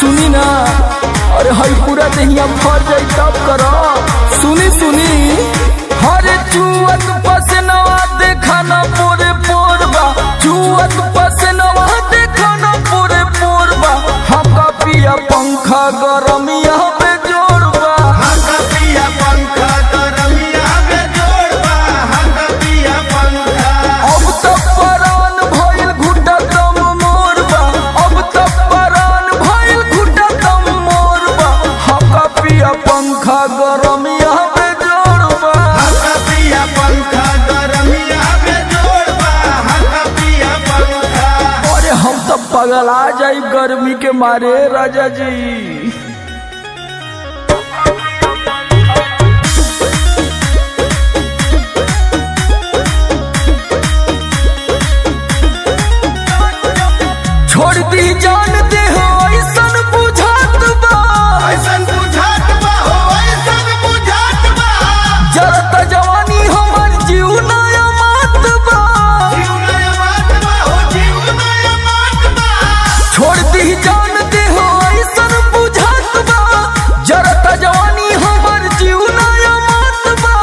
सुनी ना, अरे हई पूरा दहिया भर जाई तब करो। सुनी सुनी, हरे चुअत पसनवा देखा ना पूरे पोरबा, चुअत पसनवा देखा ना पूरे पोरबा। हका पिया पंखा गरमिया पे जोड़बा, हका पिया पंखा गरमिया पे जोड़बा, हका पिया पंखा। अब तक परान भइल घुटा दम मोरबा, अब तक परान भइल घुटा दम मोरबा। हका पिया पंखा गरमिया पे जोड़बा, हका पिया पंखा गरमिया पे जोड़बा, हका पिया पंखा। अरे हम तो पगला जाई गर्मी के मारे राजा जी। छोड़ दी जान दे हो ऐसन बुझात बा, ऐसन बुझात बा हो, ऐसन बुझात बा। जरत जवानी हमर जीव नया मात बा। जीव नया बात बा हो, जीव नया बात बा। छोड़ दी जान दे हो ऐसन बुझात बा, जरत जवानी हमर जीव नया मात बा।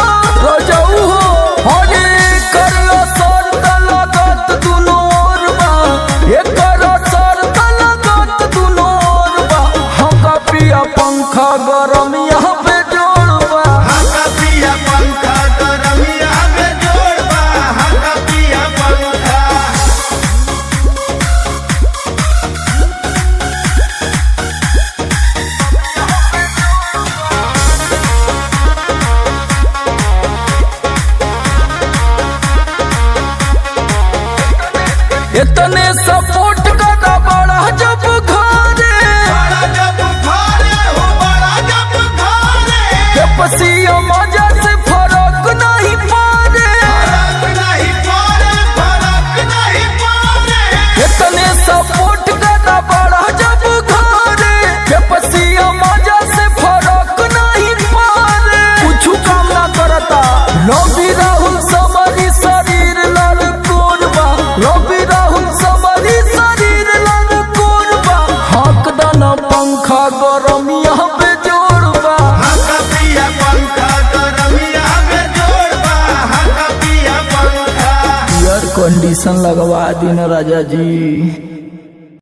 रजऊ हो हरे करला सर तलगत दुनो ओर बा, एकर सर तलगत दुनो ओर बा। हका पिया पंखा गरमिया पे जोड़बा, हका पिया पंखा गरमिया पे जोड़बा, हका पिया पंखा। इतने सपोर्ट करा बड़ा जब घरे, बड़ा जब घरे हो, बड़ा जब घरे। के पसिया मजा से फरक नहीं पारे। फरक नहीं पड़े, फरक नहीं पड़े। इतने सपोर्ट करा बड़ा जब घरे, के पसिया मजा से फरक नहीं पारे। कुछ काम ना करता रवि राहुल समरी शरीर लड़ कोरबा, रवि राहुल समरी शरीर लड़ कोरबा। हक दाना पंखा गरमिया पे जोड़बा, हका पिया पंखा गरमिया पे जोड़बा, हका पिया पंखा। एयर कंडीशन लगवा दी ना राजा जी।